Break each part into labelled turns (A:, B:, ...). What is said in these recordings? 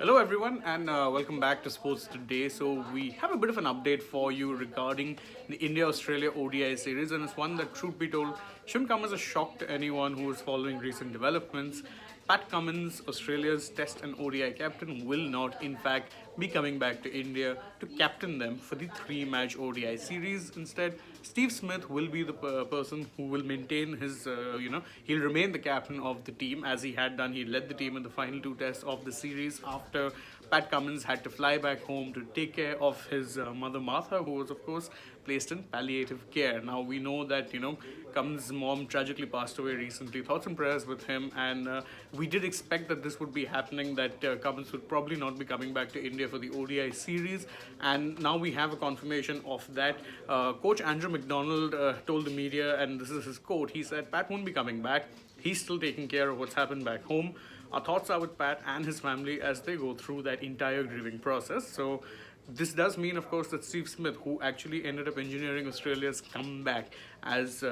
A: Hello everyone and welcome back to Sports Today. So we have a bit of an update for you regarding the India-Australia ODI series, and it's one that, truth be told, shouldn't come as a shock to anyone who is following recent developments. Pat Cummins, Australia's Test and ODI captain, will not in fact be coming back to India to captain them for the three-match ODI series. Instead, Steve Smith will be the person who will maintain his, he'll remain the captain of the team as he had done. He led the team in the final two tests of the series after Pat Cummins had to fly back home to take care of his mother Martha, who was, of course, placed in palliative care. Now, we know that, Cummins' mom tragically passed away recently. Thoughts and prayers with him, and we did expect that this would be happening, that Cummins would probably not be coming back to India for the ODI series, and now we have a confirmation of that. Coach Andrew McDonald told the media, and this is his quote, he said, "Pat won't be coming back. He's still taking care of what's happened back home. Our thoughts are with Pat and his family as they go through that entire grieving process." So this does mean, of course, that Steve Smith, who actually ended up engineering Australia's comeback as,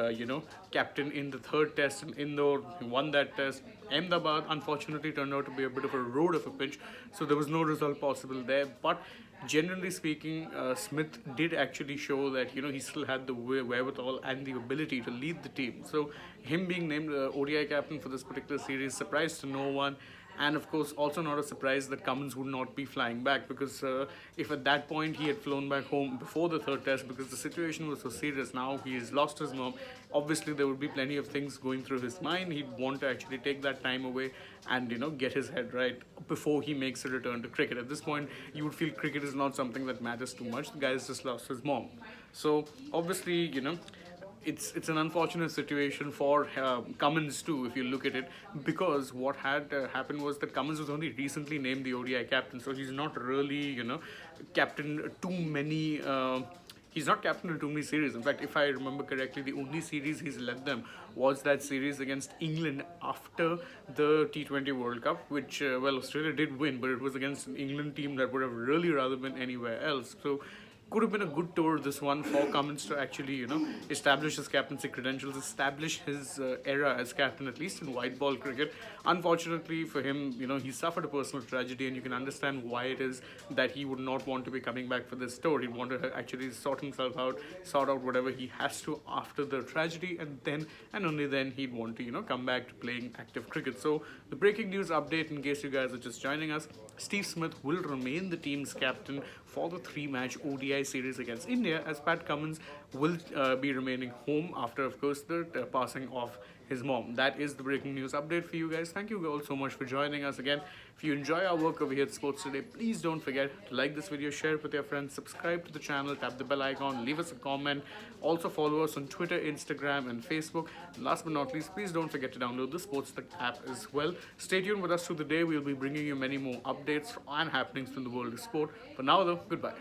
A: captain in the third test in Indore, he won that test. Ahmedabad, unfortunately, turned out to be a bit of a road of a pitch, so there was no result possible there. But generally speaking, Smith did actually show that, he still had the wherewithal and the ability to lead the team. So him being named ODI captain for this particular series surprised to no one. And of course, also not a surprise that Cummins would not be flying back, because if at that point he had flown back home before the third test, because the situation was so serious, now he has lost his mom, obviously there would be plenty of things going through his mind. He'd want to actually take that time away and, get his head right before he makes a return to cricket. At this point, you would feel cricket is not something that matters too much. The guy's just lost his mom. So obviously, it's an unfortunate situation for Cummins too, if you look at it, because what had happened was that Cummins was only recently named the ODI captain, so he's not really, captain too many. He's not captain in too many series. In fact, if I remember correctly, the only series he's led them was that series against England after the T20 World Cup, which, Australia did win, but it was against an England team that would have really rather been anywhere else. So could have been a good tour, this one, for Cummins to actually, establish his captaincy credentials, establish his era as captain, at least in white ball cricket. Unfortunately for him, he suffered a personal tragedy, and you can understand why it is that he would not want to be coming back for this tour. He'd want to actually sort himself out, sort out whatever he has to after the tragedy, and then, and only then, he'd want to, come back to playing active cricket. So the breaking news update, in case you guys are just joining us, Steve Smith will remain the team's captain for the three-match ODI series against India, as Pat Cummins will be remaining home after, of course, the passing of his mom. That is the breaking news update for you guys. Thank you all so much for joining us again. If you enjoy our work over here at Sports Today, please don't forget to like this video, share it with your friends, subscribe to the channel, tap the bell icon, leave us a comment. Also follow us on Twitter, Instagram, and Facebook. And last but not least, please don't forget to download the SportsTech app as well. Stay tuned with us through the day. We'll be bringing you many more updates and happenings from the world of sport. For now, though, goodbye.